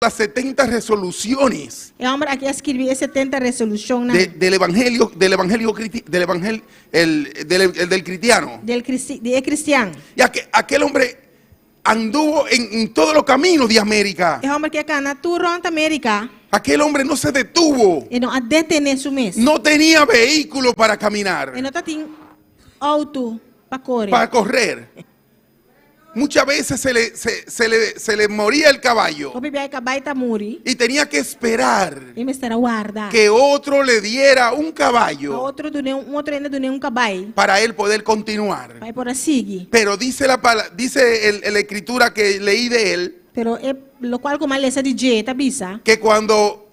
las 70 resoluciones El hombre aquí escribió 70 resoluciones del evangelio del cristiano. del cristiano. Y aquel hombre anduvo en todos los caminos de América. El hombre que acá natura en América Aquel hombre no se detuvo. y no ha detenido su mes. No tenía vehículo para caminar, Y no tiene auto para correr. para correr. Muchas veces se le moría el caballo O bebê acabar de morir y tenía que esperar e me estará guardar. que otro le diera un O caballo outro ainda do um caballo. para él poder continuar. Vai por seguir. Pero dice la escritura que leí de él, Pero lo cual como ele se DJ, tá bisa? que cuando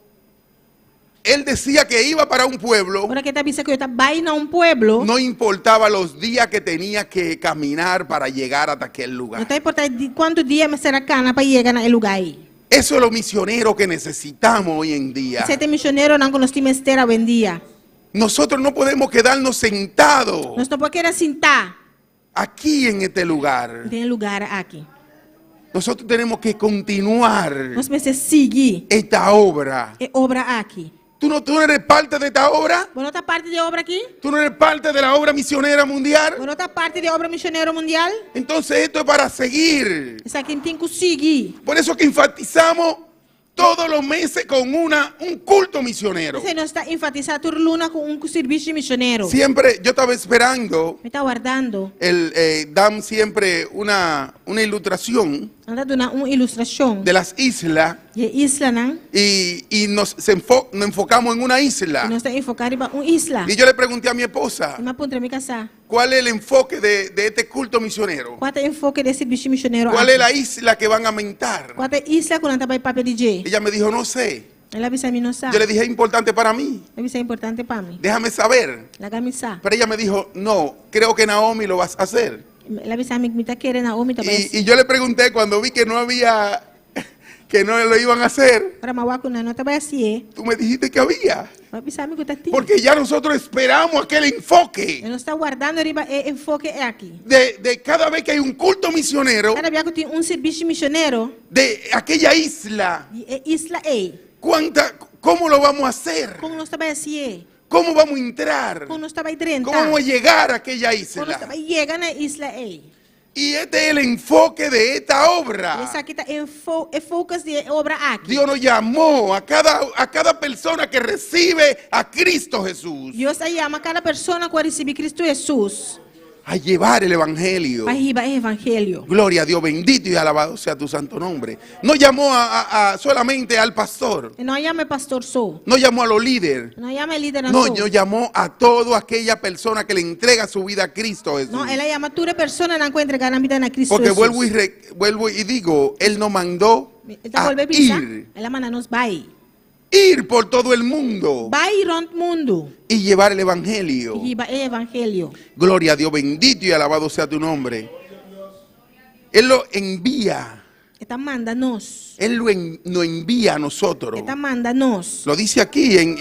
él decía que iba para un pueblo, Ora que tá bisa que eu tá vai na pueblo. no importaba los días que tenía que caminar para llegar hasta aquel Não lugar. tá importante quanto dia me será cana para chegar na lugar aí. Eso es lo misionero que necesitamos hoy en día. Sete missionário não nós temos ter hoje em dia. Nosotros no podemos quedarnos sentados Nós não podemos sentar aquí en este lugar. em lugar aqui. Nosotros tenemos que continuar Nós precisamos seguir esta obra. a obra aqui. ¿Tú no eres parte de esta obra? Você não tá parte de obra aqui? ¿Tú no eres parte de la obra misionera mundial? Você não tá parte de obra missionária mundial? Entonces esto es para seguir. Isso aqui tem que seguir. Por eso que enfatizamos todos los meses con un culto misionero. Você não está enfatizando por luna com serviço missionário. Siempre yo estaba esperando, Me está guardando. dan siempre una ilustración Anda dando uma ilustração de las islas de isla, não? y nos enfocamos en una E isla. nós estamos enfocados em uma isla. Y yo le pregunté a mi esposa, E me aponta me casar. ¿cuál es el enfoque de este culto misionero? Qual é o enfoque desse serviço missionário? ¿Cuál es la isla que van a mentar? Qual é a isla quando está papel DJ? Ella me dijo, no sé. Ela avisa a mim não Yo sabe. le dije, es importante para mí. Avisa é importante para mim. Déjame saber. Ela camisa. Pero ella me dijo, no, creo que Naomi lo vas a hacer. Ela avisa a mim que me está querendo a homem também. Y yo le pregunté cuando vi que no había, que no lo iban a hacer. Para mawaku não está bem assim. Tú me dijiste que había. Vai avisar a mim que está aqui. Porque ya nosotros esperamos aquel enfoque Eu não está guardando arriba o enfoque é aqui. de cada vez que hay un culto misionero Cada vez que tem serviço missionário, de aquella isla. e isla é. ¿Cómo lo vamos a hacer? Como nós está bem assim? ¿Cómo vamos a entrar? Como nós está bem dentro? ¿Cómo vamos a llegar a aquella Como nós está isla? bem chegando na isla é. Y este es el enfoque de esta obra. Esse aqui está focus de obra aqui. Dios nos llamó a cada persona que recibe a Cristo Jesús Deus chama cada pessoa que recebe Cristo Jesus a llevar el evangelio. para receber o evangelho. Gloria a Dios, bendito y alabado sea tu santo nombre. No llamó solamente al pastor, E não chama pastor só. no llamó a los líderes, Não chama líder no, só. llamó a toda aquella persona que le entrega su vida a Cristo Jesús. Não, ela chama toda pessoa que entregar a vida na Cristo Porque Jesus. vuelvo y digo, Él nos mandó Então, a volve a pensar. ir Ela manda nos vai. ir por todo el mundo Vai rond mundo y llevar el evangelio. e receber o evangelho. Gloria a Dios, bendito y alabado sea tu nombre. Él lo envía, Esta manda nos. Él nos envía a nosotros. Esta manda nos. Lo dice aquí en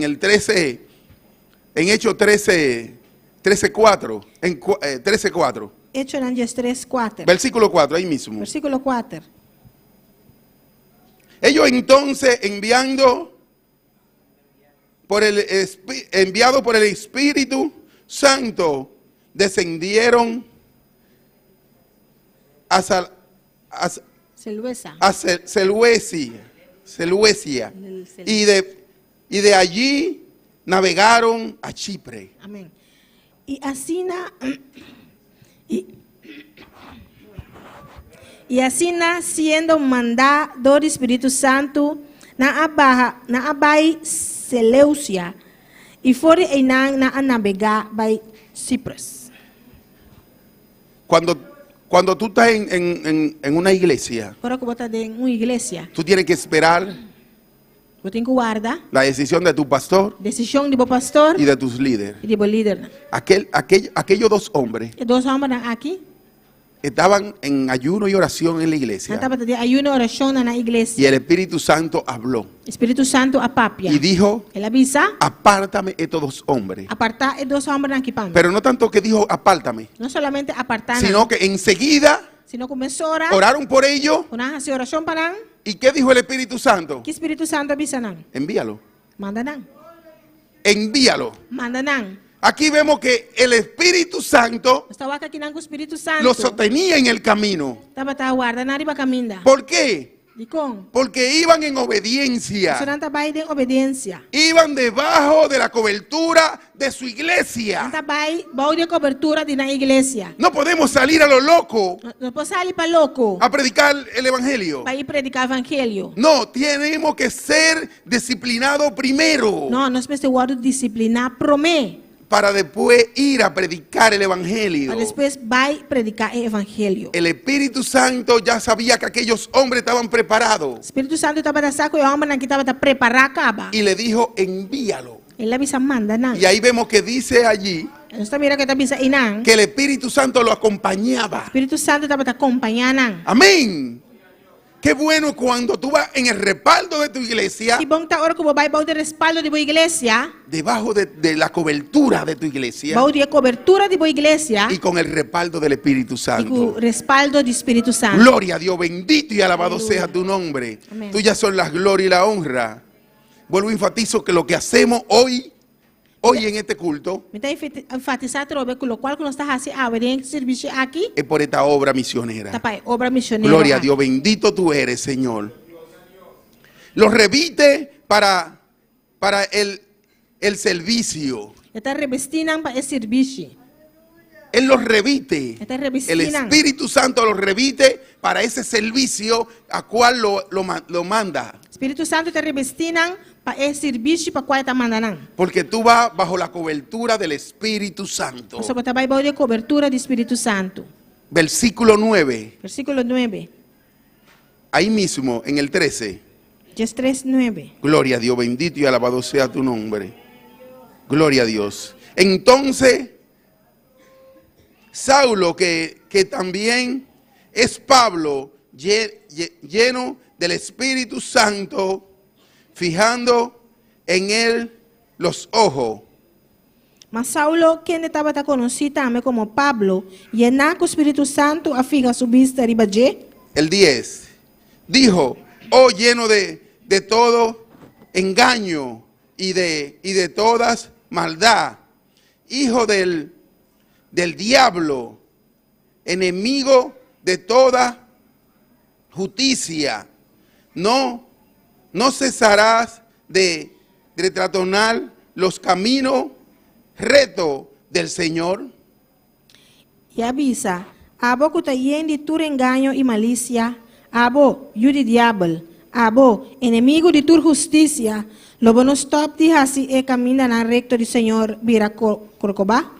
el 13, en Hechos 13:4, 13:4, Hechos en 3:4. versículo 4, ahí mismo. Versículo 4. Ellos entonces enviado por el Espíritu Santo descendieron a Seleucia y de allí navegaron a Chipre. Amén. Y así siendo mandado do Espírito Santo na abai Seleucia e foram na navegar by Cyprus. Cuando tú estás en una iglesia, Agora que você está em uma igreja, tú tienes que esperar você tem que guardar la decisión de tu pastor decisão do pastor y de tus líderes. e do líder. Aquellos dos hombres E dois homens aqui, estaban en ayuno y oración en la iglesia estava de ayuno oração na y igreja. el Espíritu Santo habló Espírito Santo apapia. y dijo, Ele avisa, apártame estos dos hombres. apartar e dois homens aqui para mim. Pero no tanto que dijo apártame, Não solamente apartar, sino que enseguida sino começou a orar. oraron por ellos Una oración para ¿Y qué dijo el Espíritu Santo? Que Espiritu Santo bisa nang? Envíalo. Manda nang. Envíalo. Manda nang. Aquí vemos que el Espíritu Santo Basta waka kinang ko Espiritu Santo. lo sostenía en el camino. Dapat tawarda na riba kaminda. ¿Por qué? Dikong. Porque iban en obediencia. Sunan tabay din obediencia. Iban debajo de la cobertura de su iglesia. Ang tabay, bawo di cobertura din ang iglesia. No podemos salir a lo loco No po sali pa loko. a predicar el evangelio. Pa i-predicar evangelio. No, tenemos que ser disciplinados primero No, nós precisamos guardo disciplina prome. para después ir a predicar el evangelio. Para depois vai predicar o evangelho. El Espíritu Santo ya sabía que aquellos hombres estaban preparados Espírito Santo estava da saco e o homem que estava da preparar acaba. y le dijo, envíalo. Ele avisa manda não. Y ahí vemos que dice allí Nós está mira que está bisa inang. que el Espíritu Santo lo acompañaba. Espírito Santo estava da acompanhando. Amén. Qué bueno cuando tú vas en el respaldo de tu iglesia, Que bom tá hora que o vai de respaldo de boa igreja, debajo de la cobertura de tu iglesia vai de cobertura de boa igreja y con el respaldo del Espíritu e Santo. com respaldo do Espírito Santo. Gloria a Dios, bendito y alabado Aleluya. sea tu nombre. Amén. Tuyas son las gloria y la honra. Vuelvo a enfatizo que lo que hacemos hoy en este culto, Me está enfatizar trobe com o qual que nós está assim, em serviço aqui, es por esta obra misionera. tá pai, obra missionária. Gloria a Dios, bendito tú eres, Señor. Los reviste para el servicio. Está revestindo para esse serviço. Él los reviste. Está El revestindo. Espíritu Santo los reviste para ese servicio a cual lo manda. Espírito Santo está revestindo para esse serviço para qual está mandando. Porque tú vas bajo la cobertura del Espíritu Santo. Nós está baixo de cobertura do Espírito Santo. Versículo 9. Versículo 9. Ahí mismo, en el 13. Dias 3:9. Gloria a Dios, bendito y alabado sea tu nombre. Gloria a Dios. Entonces, Saulo, que también es Pablo, lleno del Espíritu Santo, fijando en él los ojos. Mas Saulo, quem estava conhecido também como Pablo, e com o Espírito Santo a fica su vista riba de El 10. Dijo, oh lleno de todo engaño y de todas maldad, hijo del diablo, enemigo de toda justicia, no cesarás de retratonar los caminos rectos del Señor. e avisa, abo que está lleno de todo engaño e malícia, abo, yu de diabo, abo, inimigo de toda justicia, lobo no stop de assim e camina na recto do Senhor, vira corcobá.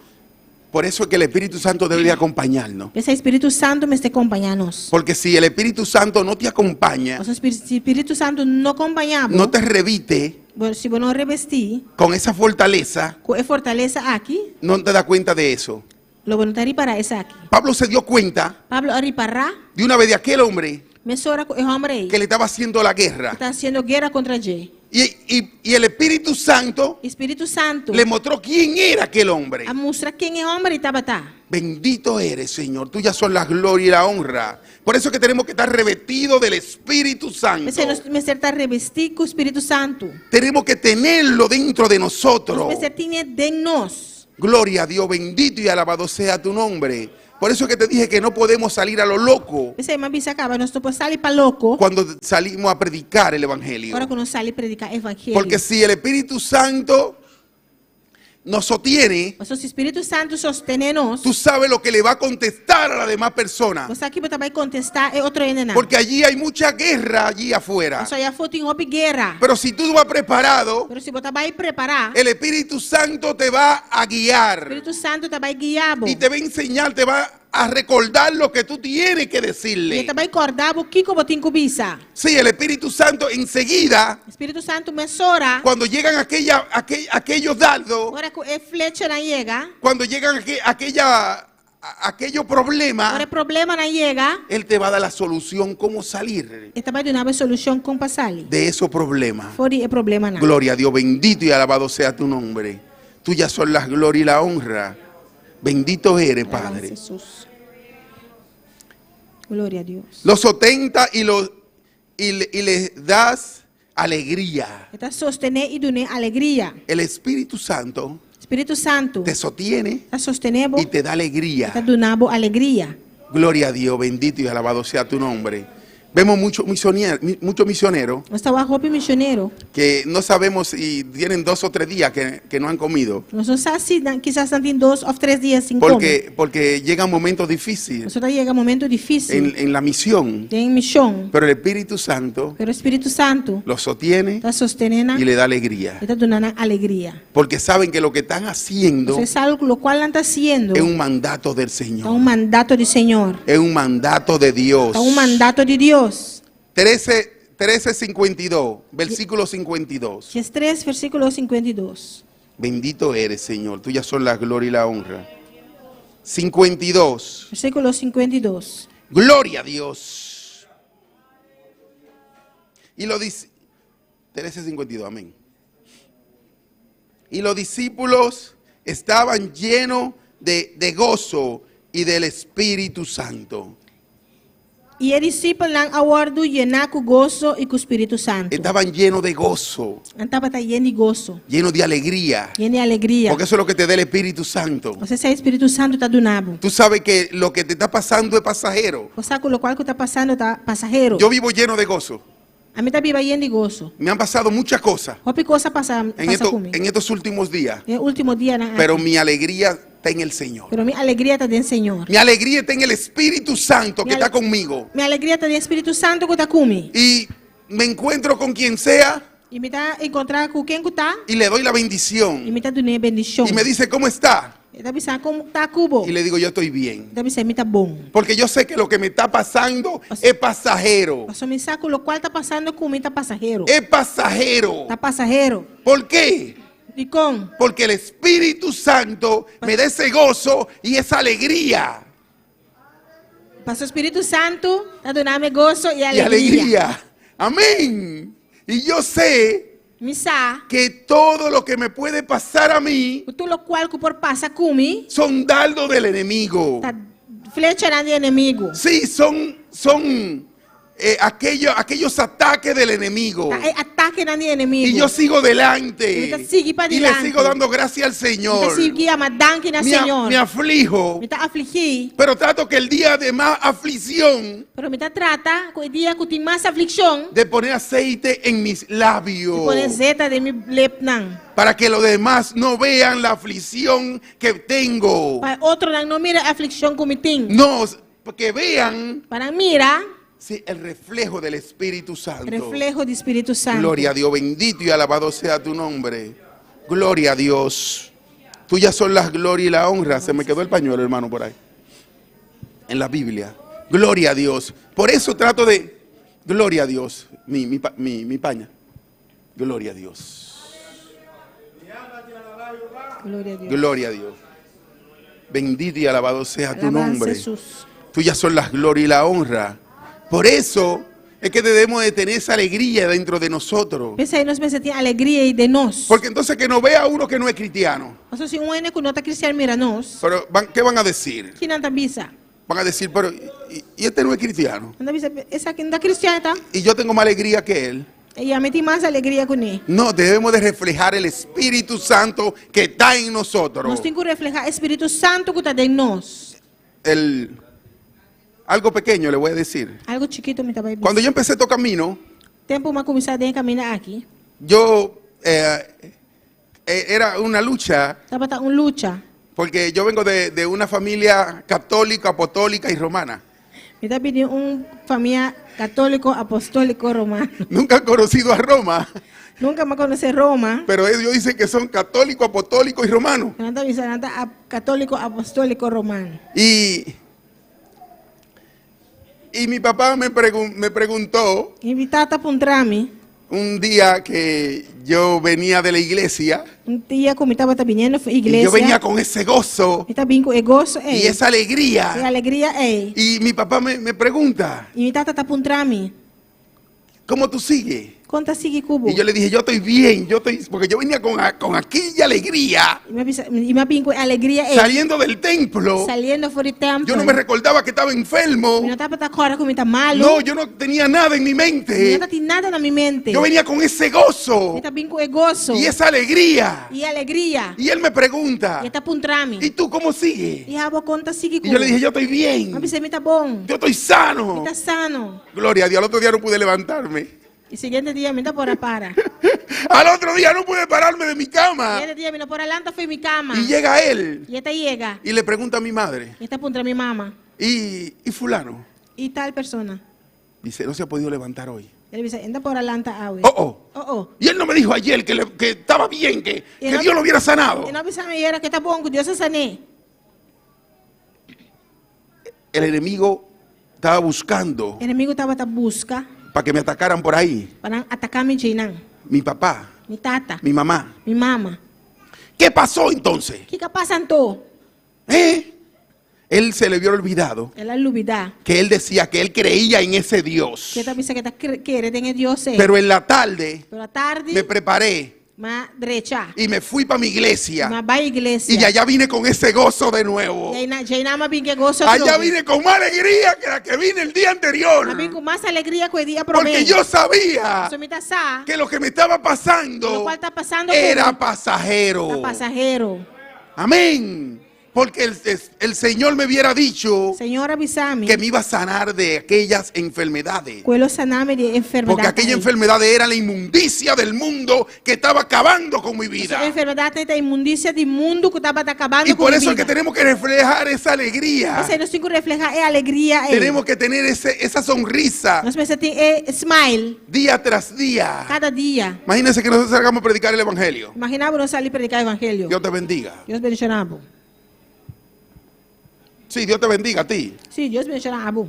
Por eso es que el Espíritu Santo debe de acompañarnos. Esse Espírito Santo me está acompanhando. Porque si el Espíritu Santo no te acompaña, Se o Espírito Santo não acompanhava, no te reviste se você não revestir, con esa fortaleza, com a fortaleza aqui, no te das cuenta de eso. lobo não está ripará essa aqui. Pablo se dio cuenta Pablo a ripará, de una vez de aquel hombre mesora com o homem que le estaba haciendo la guerra. está haciendo guerra contra Jay. Y el Espíritu Santo Espírito Santo le mostró quién era aquel hombre. a mostrar quem é o homem estava tá. Bendito eres, Señor. Tuyas son las gloria y la honra. Por eso es que tenemos que estar revestidos del Espíritu Santo. Você não está revestido com o Espírito Santo. Tenemos que tenerlo dentro de nosotros. Você tinha de nós. Gloria a Dios, bendito y alabado sea tu nombre. Por eso es que te dije que no podemos salir a lo loco Você me avisa acaba, nós topos sair para louco. cuando salimos a predicar el Evangelio. Agora que nós sair predicar evangelho. Porque si el Espíritu Santo nos sostiene, Mas se o Espírito Santo sostener-nos, tú sabes lo que le va a contestar a las demás personas. você aqui vai contestar é outro ainda não. Porque allí hay mucha guerra allí afuera. Só já foto em uma guerra. Pero si tú vas preparado, Pero se você vai preparar, el Espíritu Santo te va a o guiar Espírito Santo vai guiar. y te va a enseñar, te va a recordar lo que tú tienes que E decirle. vai acordar o que você tem que bisa. Sí, el Espíritu Santo enseguida, O Espírito Santo mesora. cuando llegan aquellos dardos, Agora que a flecha não chega, cuando llegan aquellos problemas, agora o problema não chega, Él te va a dar la solución, cómo salir e vai dar uma solução com passar. de esos problemas. Fora é problema não. Gloria a Dios, bendito y alabado sea tu nombre. Tuyas son las gloria y la honra. Bendito eres, Padre. Jesus. Glória a Deus. Los 70 y y le das alegría. Kita sostener e dune alegria. El Espíritu Santo Espírito Santo te sostiene ta sostenebo, y te da alegría. ta dunabo alegria. Gloria a Dios, bendito y alabado sea tu nombre. Vemos muchos misioneros Nós tá hopi missioneiro. que no sabemos si tienen 2 o 3 días que no han comido. Nós não sabemos quizás tem 2 ou 3 dias sem comer. Porque llegan momentos difíciles Nós tá chega momento difícil en la misión. em missão. Pero el Espíritu Santo Pero o Espírito Santo los sostiene tá sostenendo y le da alegría. e tá dando alegria. Porque saben que lo que están haciendo Você sabe o qual está haciendo. es un mandato del É Señor. mandato do Senhor. Es un mandato de Dios. É mandato de Deus. 13:52, versículo 52. Dias 3, versículo 52. Bendito eres, Señor. Tuyas son la gloria y la honra. 52. Versículo 52. Gloria a Dios. Y lo dice 13:52, amén. Y los discípulos estaban llenos de gozo y del Espíritu Santo. E os discípulos lang awardo llenar com gozo e com o Espírito Santo. Estaban llenos de gozo, Antaba tá lleno de gozo, llenos de alegría. lleno de alegria. Porque eso es lo que te da el Espíritu Santo. Você sabe, o Espírito Santo tá dunabo. Tú sabes que lo que te está pasando es pasajero. Você sabe o qual que tá passando tá passageiro. Yo vivo lleno de gozo. A mim tá viva lleno de gozo. Me han pasado muchas cosas Hopi coisa passa comigo. en estos últimos días. É o último dia na. Pero mi alegría está en el Señor. Pero minha alegria tá dentro do Senhor. Mi alegría está en el Espíritu Santo que Mi está ale- conmigo. Minha alegria tá dentro do Espírito Santo que tá comigo. Y me encuentro con quien sea E me tá encontrar com quem que tá y le doy la e bendición. me tá dando bendição. Y me dice, ¿cómo está? E tá pensando como tá cubo. Y le digo, yo estoy bien. Tá pensando, me tá bom. Porque yo sé que lo que me está pasando es pasajero. Passou me saco o qual tá passando comigo tá passageiro. Es pasajero. Tá passageiro. ¿Por qué? E com? Porque el Espíritu Santo me da ese gozo y esa alegría. Passou o Espírito Santo, tá dando gozo e Y alegria. alegría. Amén. Y yo sé Me sa, que todo lo que me puede pasar a mí tudo o qual que por passa comigo, son dardos del enemigo. tá flecha de inimigo. Sí, son aquellos ataques del enemigo. Tá ataque de inimigo. Y yo sigo delante. Me sigue para Y le adelante. sigo dando gracias al Me Señor. sigue a madanque na Senhor. Me aflijo. Me tá afligir, Pero trato que el día de más aflicción pero me tá trata com o dia que tem mais aflição, de poner aceite en mis labios. põe zeta de mi lep nan. Para que los demás no vean la aflicción que tengo. Para outro não mira a aflição como tem. No, que vean Para mira sí, el reflejo del Espíritu Santo. reflejo do Espírito Santo. Gloria a Dios, bendito y alabado sea tu nombre. Gloria a Dios. Tuyas son las glorias y la honra. Se me quedó el pañuelo, hermano, por ahí. En la Biblia. Gloria a Dios. Por eso trato de... Gloria a Dios. Mi paña. Gloria a Dios. Glória a Deus. Gloria a Dios. Bendito y alabado sea tu Alabanza nombre. Jesús. Tuyas son las glorias y la honra. Por eso es que debemos de tener esa alegría dentro de nosotros. Pensa aí, nós pensa tem alegria aí de nós. Porque entonces que nos vea uno que no es cristiano. Mas se um ene que não tá cristiano mira nós, Pero ¿qué van a decir? que não tá bisa. Van a decir, pero y este no es cristiano. Não tá bisa, essa aqui não tá cristiano, tá? Y yo tengo más alegría que él. E a mim tem mais alegria com ele. No, debemos de reflejar el Espíritu Santo que está en nosotros. Nós temos que reflejar o Espírito Santo que está dentro de nós. Algo pequeño le voy a decir. Algo chiquito me estava Cuando yo empecé todo camino, tempo uma começar a caminhar aqui. yo era una lucha Estava tá luta. porque yo vengo de una familia católica, apostólica y romana. Me está pedindo família católico, apostólico, romano. Nunca he conocido a Roma, Nunca me conheci Roma. pero ellos dicen que son católicos, apostólicos y romanos. Não está visando católico, apostólico, romano. Y mi papá me preguntó Invitada para trame. un día que yo venía de la iglesia Dia como estava vindo para a y igreja. yo venía con ese gozo Me está vindo com gozo y esa e alegría. alegria Y mi papá me pregunta, E me está para trame. ¿cómo tú sigues? Konta sigi kubo. Y yo le dije, yo estoy bien, porque yo venía con aquella alegría, Ima com alegria saliendo del templo. saliendo fora do templo. Yo no me recordaba que estaba enfermo. Não estava tá agora como tá malo. No, yo no tenía nada en mi Não mente. tá nada na minha mente. Yo venía con ese gozo Ele tá bem com gozo. y esa alegría. E alegria. Y él me pregunta, E tá puntrami. ¿y tú cómo sigues? E abo conta sigi Y kubo. yo le dije, yo estoy bien, Mas você me tá bom. yo estoy sano. Tá sano. Gloria a Dios, al otro día no pude levantarme. E seguinte dia me tá por para. Al otro día no pude pararme de mi cama. Seguinte dia me por alanta foi mi cama. Y llega él E esta llega. y le pregunta a mi madre, E esta puntra mi mama. ¿y fulano? E tal persona. Dice, no se ha podido levantar hoy. Ele dice, anda por alanta awe. Oh. Oh. Y él no me dijo ayer que estaba bien, que Y no- Dios lo hubiera sanado. E não bisa me era que tá bom, que Deus sané. El enemigo estaba buscando O inimigo estava a busca para que me atacaran por ahí. para atacar mi jinang, Mi papá, mi tata, mi mamá. mi mama. ¿Qué pasó entonces? O que pasando? Él se le vio olvidado Ela lubida. que él decía que él creía en ese Dios. Que tá bisa que tá querer tem Deus é. Pero en la tarde Pero a tarde, me preparé ma derecha. y me fui para mi iglesia. Ma vai igreja. Y de allá vine con ese gozo de nuevo. Já na bem que gozo. Allá vine con más alegría que la que vine el día anterior. Ma bem com mais alegria que o dia Porque promete. yo sabía Isso me tá sa. que lo que me estaba Lo pasando cual está pasando era con pasajero. pasajero. Amén. Porque el Señor me hubiera dicho Senhor avisame. que me iba a sanar de aquellas enfermedades. Quello saname de enfermedade. Porque aquella enfermedad era la inmundicia del mundo que estaba acabando con mi Essa vida. enfermedade é a imundícia do mundo que estava acabando Y com por a eso es que vida. tenemos que reflejar esa alegría. Essa nós temos que reflejar é alegria. Tenemos que tener esa sonrisa Nós precisamos ter smile día tras día. cada dia. Imagínense que nosotros salgamos a predicar el Evangelio. Imaginava nós sair predicar o evangelho. Dios te bendiga. Deus bendicionava. Sí, Dios te bendiga a ti. Sim, Deus bendicionava.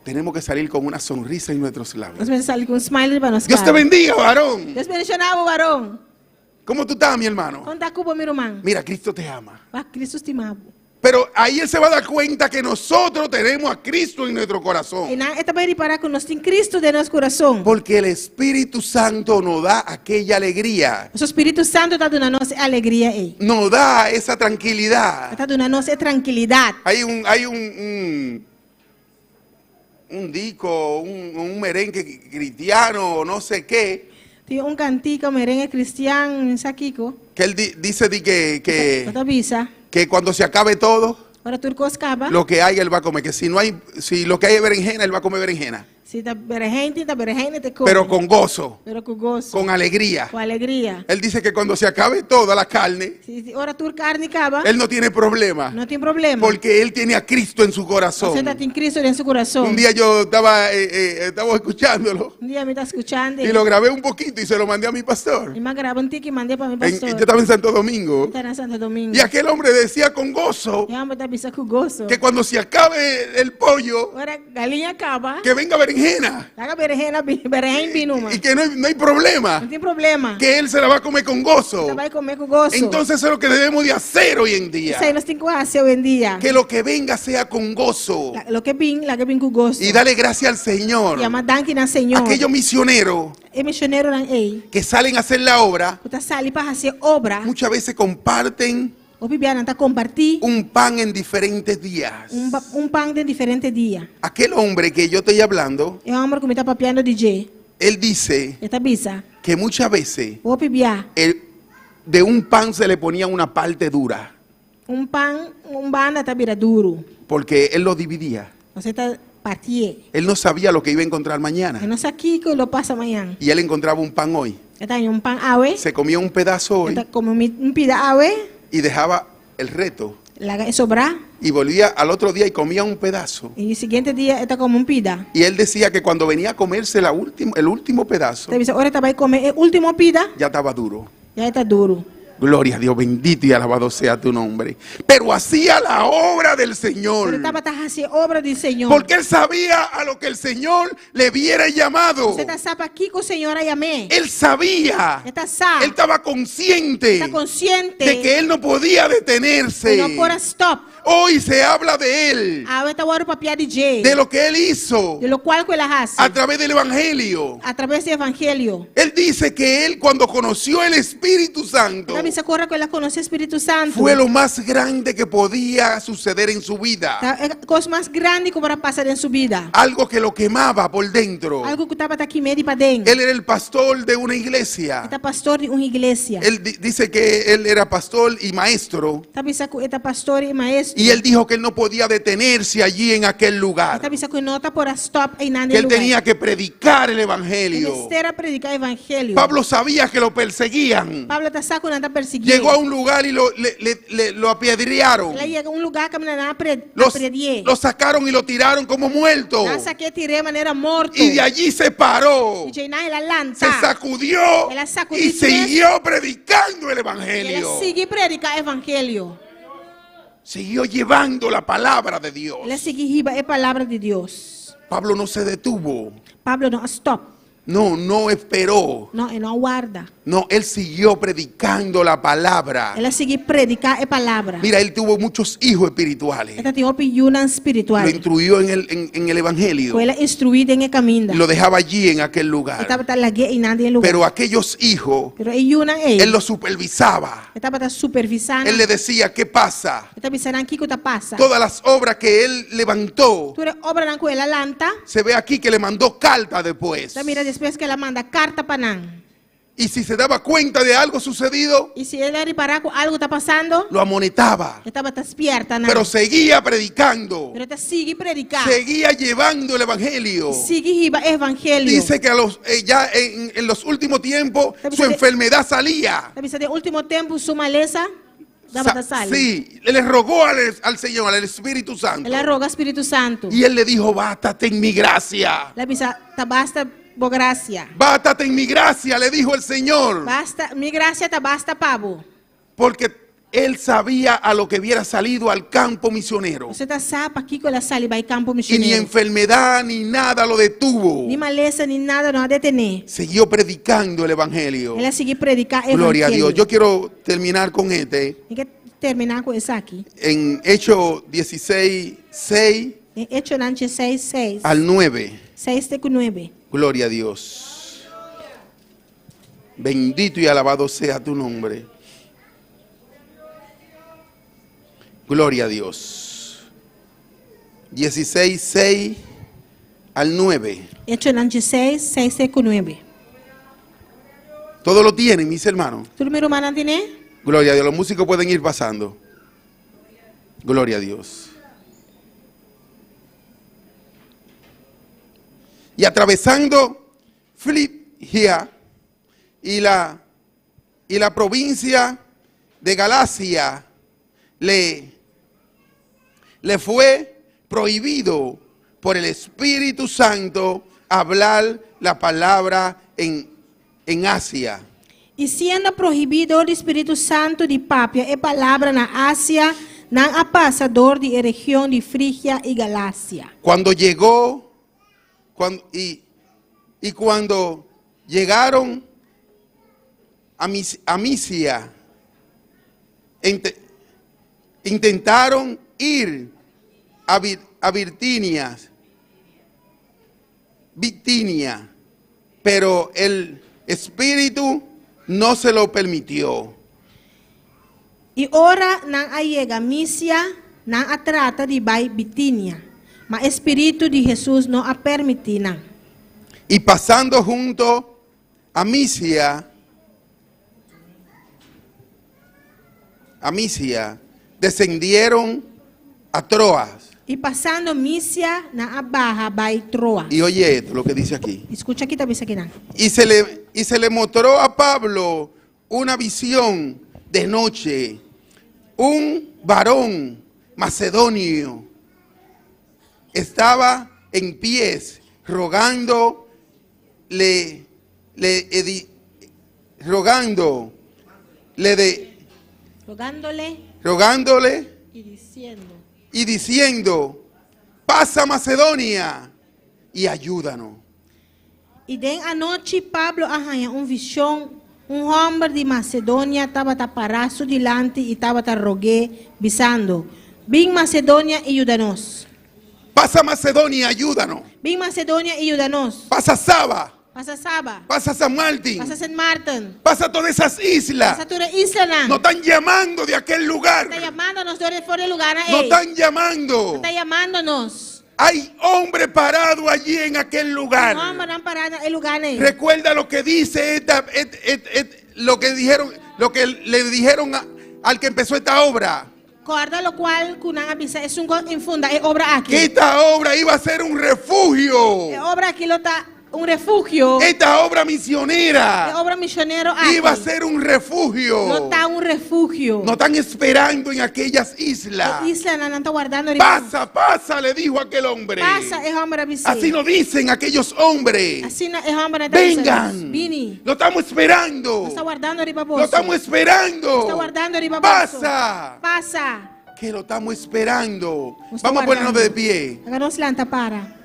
Tenemos que salir con una sonrisa en nuestros labios. Nós precisamos sair com smile para nós. Dios te bendiga, varón. Deus bendicionava, varão. ¿Cómo tú estás, mi hermano? Conta cubo, meu irmão. Mira, Cristo te ama. Para Cristo estimava. Pero ahí él se va a dar cuenta que nosotros tenemos a Cristo en nuestro E corazón. na esta vai reparar que nós temos Cristo de nosso coração. Porque el Espíritu Santo nos da aquella alegría. O Espírito Santo está dando a nós alegria aí. Nos da esa tranquilidad. Está dando a nós tranquilidade. Hay un disco, un merengue cristiano, no sé qué, Tem cantico merengue cristiano em Saquico. que él dice que Esta visa. que cuando se acabe todo, Ahora turco acaba. lo que hay él va a comer. Que si lo que hay es berenjena, él va a comer berenjena. Se está berejente, te come. Pero con gozo, Pero com gozo. con alegría. Com alegria. Él dice que cuando se acabe toda la carne, Se ahora tu carne acaba, él no tiene problema. não tem problema. Porque él tiene a Cristo en su corazón. Você está em Cristo em seu coração. Un día yo estaba escuchándolo Me está escuchando. y lo grabé un poquito y se lo mandé a mi pastor. E me gravou um tique e mandei para meu Yo pastor. estaba en Santo Domingo. Está na Santo Domingo. Y aquel hombre decía con gozo E a está pensando com gozo. que cuando se acabe el pollo, Agora galinha acaba. que venga berenjena. Taga berejene binuma. Y que no hay problema. Não tem problema. Que él se la va a comer con gozo. Você vai comer com gozo. Entonces eso es lo que debemos de hacer hoy en día. Isso aí nós temos que fazer hoje em dia. Que lo que venga sea con gozo. Lo que vim com gozo. Y dale gracias al Señor. E a danke na Senhor. Aquellos misioneros E missionário não é. que salen a hacer la obra, Você sai para fazer obra. muchas veces comparten O Bibiana está compartilhando un pan en diferentes días. pão de diferente dia. Aquel hombre que yo estoy hablando, É um homem que me está papiando DJ. él dice Esta bisa. que muchas veces O Bibia. de un pan se le ponía una parte dura, Pão, banda está vira duro. porque él lo dividía. Você está partindo. Él no sabía lo que iba a encontrar E mañana. nós aqui que lo passa amanhã. Y él encontraba un pan hoy. Está em pão awe. Se comía un pedazo hoy Está como pida awe. y dejaba el resto. Laga sobrar. Y volvía al otro día y comía un pedazo. E o seguinte dia está como pida. Y él decía que cuando venía a comerse el último pedazo, Então, ahora está vai comer o último pida. ya estaba duro. Já está duro. Gloria a Dios, bendito y alabado sea tu nombre. Pero hacía la obra del Pero Señor. estava a fazer obra do Senhor. Porque él sabía a lo que el Señor le hubiera llamado. Você está sabe aqui que o Senhor a amé. Él sabía, Está sabe. él estaba consciente Está consciente de que él no podía detenerse. que não pode stop. Hoy se habla de él, Ah, está agora para piar de J. de lo que él hizo De lo cual que ela hace. a través del Evangelio. Através do Evangelho. Él dice que él cuando conoció el Espíritu Santo Ela me corre que ela conhece o Espírito Santo. fue lo más grande que podía suceder en su vida. É a coisa mais grande que vai passar em sua vida. Algo que lo quemaba por dentro. Algo que estava aqui meio para dentro. Él era el pastor de una iglesia. Está pastor de uma igreja. Él dice que él era pastor y maestro. Está pensando que está pastor e maestro. Y él dijo que él no podía detenerse allí en aquel lugar. Está pensando que não está por stop em nada Que él lugar. tenía que predicar el Ele Evangelio. era predicar o Evangelho. Pablo sabía que lo perseguían. Pablo está saco não está perseguindo. Llegó a un lugar y lo apedrearon. Ela chega a um lugar que não Lo sacaron y lo tiraron como muerto. Ela saquei tirei de maneira morto. Y de allí se paró. E Jaina ela lança. Se sacudió Ela sacudiu y siguió predicando el Ela Evangelio. seguiu predicar o Evangelho. Siguió llevando la palabra de Dios. Ela seguiu riba a palavra de Deus. Pablo no se detuvo. Pablo não stop. No esperó. Não, ele não aguarda. No, él siguió predicando la palabra. Ela seguiu predicar a palavra. Mira, él tuvo muchos hijos espirituales. Ela tem opinião espiritual. Lo instruyó en el Evangelio. Foi ela instruída em caminho. Y lo dejaba allí en aquel lugar. Estava lá em nada em lugar. Pero aquellos hijos, Pero ele él los supervisaba. estava supervisando. Él le decía, ¿qué pasa? Estava pensando aqui que está passa. Todas las obras que él levantó, Toda obra na ela lanta. se ve aquí que le mandó carta después. Então, mira, depois que ela manda carta para nós. Y si se daba cuenta de algo sucedido, E se ele reparar que algo está passando, lo amonestaba. estava despierta. Pero seguía predicando. Pero está sigue predicar. Seguía llevando el Evangelio. Sigue riba o Evangelho. Dice que ya en los últimos tiempos su enfermedad salía. Está pensando, no último tempo, sua maleza dava da sal. Sí, le rogó al Señor, al Espíritu Santo. Ela roga ao Espírito Santo. Y él le dijo, bástate en mi gracia. Ela pensa, tá basta por graça. Bástate en mi gracia, le dijo el Señor. Basta, mi graça tá basta, Pablo. Porque él sabía a lo que hubiera salido al campo misionero. Você tá sabe aqui que ela sale vai campo Y ni missionário. enfermedad ni nada lo detuvo. Ni maleza, ni nada, não a detener. Siguió predicando el Evangelio. Ela seguiu predicar o Gloria a Evangelho. Dios. Yo quiero terminar con este. Tem que terminar com isso aqui. En Hechos 16, 6 Em Hechos 16:6. al 9. 6:9. Gloria a Dios. Bendito y alabado sea tu nombre. Gloria a Dios. 16, 6 al 9. Hechos 16:6-9. Todo lo tienen, mis hermanos. Tudo meu irmão não tem? Gloria a Dios. Los músicos pueden ir pasando. Gloria a Dios. Y atravesando Frigia y la provincia de Galacia, le fue prohibido por el Espíritu Santo hablar la palabra en Asia. E sendo proibido o Espírito Santo de Pápia e palavra na Ásia, não há passador de região de Frígia e Galácia. Cuando llegaron a Misia, intentaron ir a Bitinia, pero el Espíritu no se lo permitió. E ora não chega a Mísia, não a trata de vai Bitínia, mas o Espírito de Jesus não a permitirá. Y pasando junto a Misia, descendieron a Troas. E passando Mísia, na barra vai Troa. Y oye esto, lo que dice aquí. Escucha aqui, talvez aqui não. Y se le mostró a Pablo una visión de noche. Un varón macedonio estaba en pies rogándole y y diciendo, pasa a Macedonia y ayúdanos. E den a noite Pablo arranha visão, homem de Macedônia estava paraço delante e estava rogué, bisando, vem Macedônia e ajuda-nos. Pasa a Macedonia, ayúdanos. Vem Macedônia e ajuda-nos. Pasa Saba, Passa Saba, pasa San Martín, passa Saint Martin, pasa todas esas islas. passa toda isla. Nos están llamando de aquel lugar. Está llamándonos de fuera del lugar. Nos están llamando. Está llamándonos. Hay hombre parado allí en aquel lugar. No, han parado el lugar. Recuerda lo que dice lo que le dijeron al que empezó esta obra. Guarda lo cual kunang abisa es un infunda es obra aquí. Que esta obra iba a ser un refugio. Obra aquí lo está un refugio. Esta obra misionera Obra misionero aquí. iba a ser un refugio. No está un refugio. Nos están esperando en aquellas islas. Isla no está guardando. Pasa, pasa, le dijo aquel hombre. Pasa es hombre abisa. Así nos dicen aquellos hombres. Así no es hombre. Vengan. Vini. Lo estamos esperando. No está guardando riba. Lo estamos esperando. Está guardando riba. Pasa. Pasa. Que lo estamos esperando. No está Vamos a ponernos guardando. de pie. Háganos lanta para.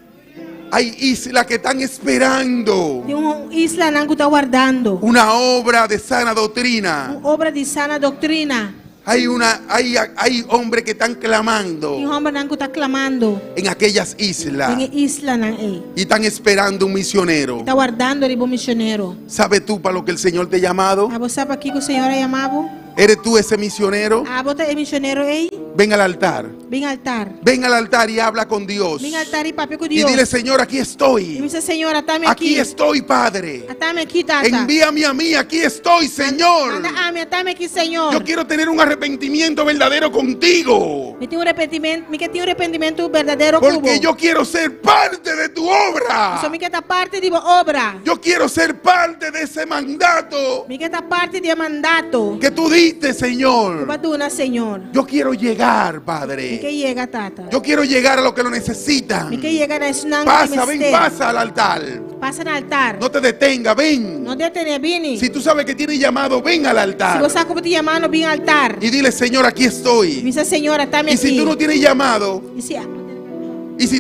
Hay islas que están esperando De una isla no está guardando. una obra de sana doctrina. Una obra de sana doctrina. Hay hombres que están clamando Y un hombre no está clamando. en aquellas islas En isla no es. y están esperando un misionero. Está guardando riba misionero. ¿Sabes tú para lo que el Señor te ha llamado? A vos sabe aquí que o Senhor é amado? ¿Eres tú ese misionero? A vos é misionero aí? Ven al altar. Vem altar. Ven al altar y habla con Dios. Vem altar e papo com Y Deus. dile, Señor, aquí E estoy. dice, Senhor, atame Aquí aqui. estoy, Padre. Atame aqui, tata. Envíame a mí, aquí estoy, Señor. Manda atame aqui, Senhor. Yo quiero tener un arrepentimiento verdadero contigo. Me tem arrependimento, me que tem arrependimento verdadeiro cubo. Porque yo quiero ser parte de tu obra. Só me que tá parte de obra. Yo quiero ser parte de ese mandato Me que tá parte de mandato. que tú diste, Señor. Baduna, Senhor. Yo quiero llegar, Me que Padre. llega, tata. Yo quiero llegar a los que lo necesitan. Me que llega na sunang Pasa, ven, pasa al altar. Pasa no altar. No te detenga, ven. No detene, vini. Si tú sabes que tienes llamado, ven al Se altar. você sabe te llamando, vem altar. Y dile, Señor, aquí estoy. Dice, Senhor, atame Y aqui. si tú no tienes llamado, E se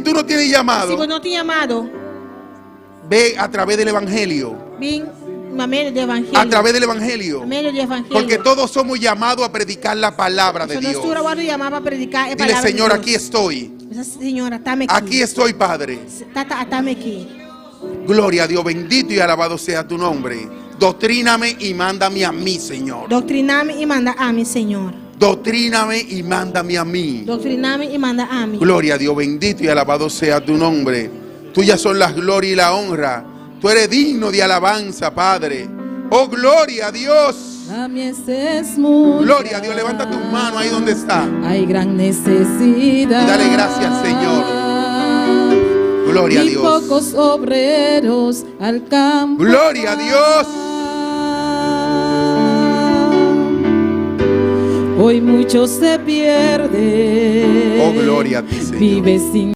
no tienes se llamado, você não tem llamado, ve a través del Evangelio. vem no meio do evangelho. A través del Evangelio. No meio do evangelho. Porque todos somos llamados a predicar la palabra de Se Dios. nós tu agora llamava a predicar a Dile, palavra Señor, de aquí Deus. estoy. Dice, Senhor, atame aqui. Aquí estoy, Padre. Tata, atame aqui. Gloria a Dios, bendito y alabado sea tu nombre. Doctríname y mándame a mí, Señor. Doutriname e manda a mim, Senhor. Doctríname y mándame a mí. Doutriname e manda a mim. Gloria a Dios, bendito y alabado sea tu nombre. Tuyas son las glorias y la honra. Tú eres digno de alabanza, Padre. Oh, gloria a Dios. La mies es mucha. Gloria a Dios, levanta tus manos ahí donde está. Hay gran necesidad. Y dale gracias, Señor. Gloria a y Dios. pocos obreros al campo. Gloria a Dios. Hoy muchos se pierden. Oh, gloria a ti, Señor. Vive sin